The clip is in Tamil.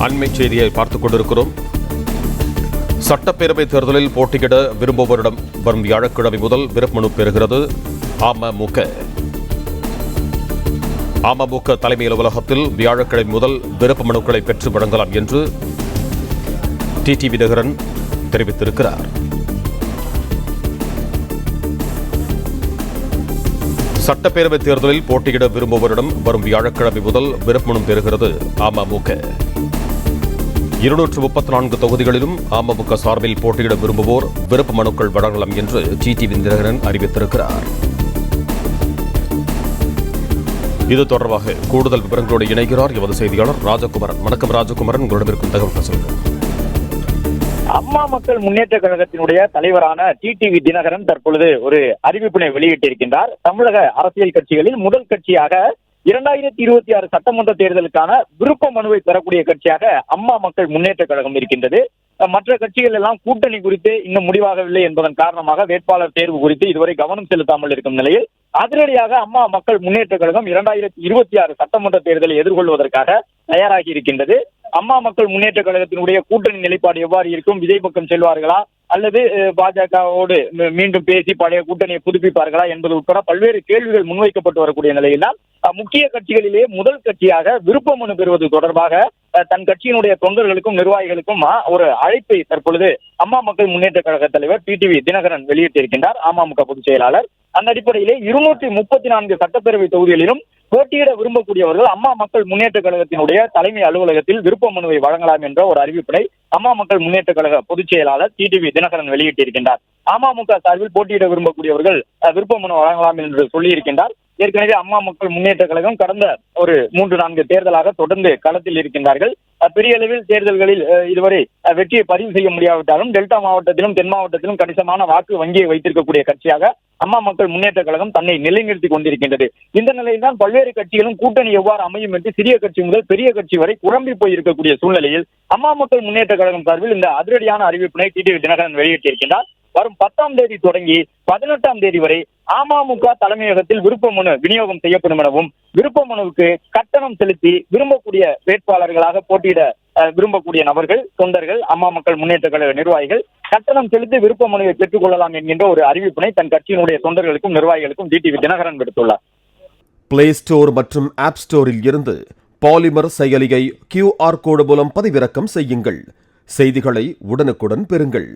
அண்மை செய்தியை பார்த்துக் கொண்டிருக்கிறோம். சட்டப்பேரவை தேர்தலில் போட்டியிட விரும்புவோரிடம் வரும் வியாழக்கிழமை முதல் விருப்பமனு பெறுகிறது அமமுக. அமமுக தலைமை அலுவலகத்தில் வியாழக்கிழமை முதல் விருப்ப மனுக்களை பெற்று வழங்கலாம் என்று டிடிவி தினகரன் தெரிவித்திருக்கிறார். சட்டப்பேரவை தேர்தலில் போட்டியிட விரும்புவோரிடம் வரும் வியாழக்கிழமை முதல் விருப்பமனு பெறுகிறது அமமுக. 234 தொகுதிகளிலும் அமமுக சார்பில் போட்டியிட விரும்புவோர் விருப்ப மனுக்கள் வழங்கலாம் என்று டிடிவி தினகரன் அறிவித்திருக்கிறார். இது தொடர்பாக கூடுதல் விவரங்களோடு இணைகிறார் எமது செய்தியாளர் ராஜகுமாரன். வணக்கம் ராஜகுமாரன், உங்களிடம் இருக்கும் தகவல் சொல்லுங்கள். அம்மா மக்கள் முன்னேற்ற கழகத்தினுடைய தலைவரான டிடிவி தினகரன் தற்பொழுது ஒரு அறிவிப்பினை வெளியிட்டிருக்கின்றார். தமிழக அரசியல் கட்சிகளில் முதல் கட்சியாக 2026 சட்டமன்ற தேர்தலுக்கான விருப்ப மனுவை பெறக்கூடிய கட்சியாக அம்மா மக்கள் முன்னேற்ற கழகம் இருக்கின்றது. மற்ற கட்சிகள் எல்லாம் கூட்டணி குறித்து இன்னும் முடிவாகவில்லை என்பதன் காரணமாக வேட்பாளர் தேர்வு குறித்து இதுவரை கவனம் செலுத்தாமல் இருக்கும் நிலையில் அதிரடியாக அம்மா மக்கள் முன்னேற்ற கழகம் 2026 சட்டமன்ற தேர்தலை எதிர்கொள்வதற்காக தயாராகி இருக்கின்றது. அம்மா மக்கள் முன்னேற்ற கழகத்தினுடைய கூட்டணி நிலைப்பாடு எவ்வாறு இருக்கும், விஜய் பக்கம் செல்வார்களா அல்லது பாஜகவோடு மீண்டும் பேசி பழைய கூட்டணியை புதுப்பிப்பார்களா என்பது உட்பட பல்வேறு கேள்விகள் முன்வைக்கப்பட்டு வரக்கூடிய நிலையில்தான் முக்கிய கட்சிகளிலே முதல் கட்சியாக விருப்ப மனு பெறுவது தொடர்பாக தன் கட்சியினுடைய தொண்டர்களுக்கும் நிர்வாகிகளுக்கும் ஒரு அழைப்பை தற்பொழுது அம்மா மக்கள் முன்னேற்ற கழக தலைவர் டிடிவி தினகரன் வெளியிட்டிருக்கின்றார். அமமுக பொதுச் செயலாளர் அந்த அடிப்படையிலே 234 சட்டப்பேரவை தொகுதிகளிலும் போட்டியிட விரும்பக்கூடியவர்கள் அம்மா மக்கள் முன்னேற்ற கழகத்தினுடைய தலைமை அலுவலகத்தில் விருப்ப மனுவை வழங்கலாம் என்ற ஒரு அறிவிப்பினை அம்மா மக்கள் முன்னேற்ற கழக பொதுச் செயலாளர் டிடிவி தினகரன் வெளியிட்டிருக்கின்றார். அமமுக சார்பில் போட்டியிட விரும்பக்கூடியவர்கள் விருப்ப மனு வழங்கலாம் என்று சொல்லியிருக்கின்றார். ஏற்கனவே அம்மா மக்கள் முன்னேற்ற கழகம் கடந்த ஒரு 3-4 தேர்தலாக தொடர்ந்து களத்தில் இருக்கின்றார்கள். பெரிய அளவில் தேர்தல்களில் இதுவரை வெற்றியை பதிவு செய்ய முடியாவிட்டாலும் டெல்டா மாவட்டத்திலும் தென் மாவட்டத்திலும் கணிசமான வாக்கு வங்கியை வைத்திருக்கக்கூடிய கட்சியாக அம்மா மக்கள் முன்னேற்ற கழகம் தன்னை நிலைநிறுத்திக் கொண்டிருக்கின்றது. இந்த நிலையில் தான் பல்வேறு கட்சிகளும் கூட்டணி எவ்வாறு அமையும் என்று சிறிய கட்சி முதல் பெரிய கட்சி வரை குழம்பி போயிருக்கக்கூடிய சூழ்நிலையில் அம்மா மக்கள் முன்னேற்ற கழகம் சார்பில் இந்த அதிரடியான அறிவிப்பினை டிடிவி தினகரன் வெளியிட்டிருக்கின்றார். வரும் 10ஆம் தேதி தொடங்கி 18ஆம் தேதி வரை அமமுக தலைமையகத்தில் விருப்ப மனு விநியோகம் செய்யப்படும் எனவும் விருப்ப மனுவுக்கு கட்டணம் செலுத்தி விரும்பக்கூடிய வேட்பாளர்களாக போட்டியிட விரும்பக்கூடிய நபர்கள், தொண்டர்கள், அம்மா மக்கள் முன்னேற்ற கழக நிர்வாகிகள் கட்டணம் செலுத்தி விருப்ப மனுவை பெற்றுக் கொள்ளலாம் என்கின்ற ஒரு அறிவிப்பினை தன் கட்சியினுடைய தொண்டர்களுக்கும் நிர்வாகிகளுக்கும் டிடிவி தினகரன் விடுத்துள்ளார். பிளே ஸ்டோர் மற்றும் ஆப் ஸ்டோரில் இருந்து பாலிமர் செயலியை QR கோடு மூலம் பதிவிறக்கம் செய்யுங்கள். செய்திகளை உடனுக்குடன் பெறுங்கள்.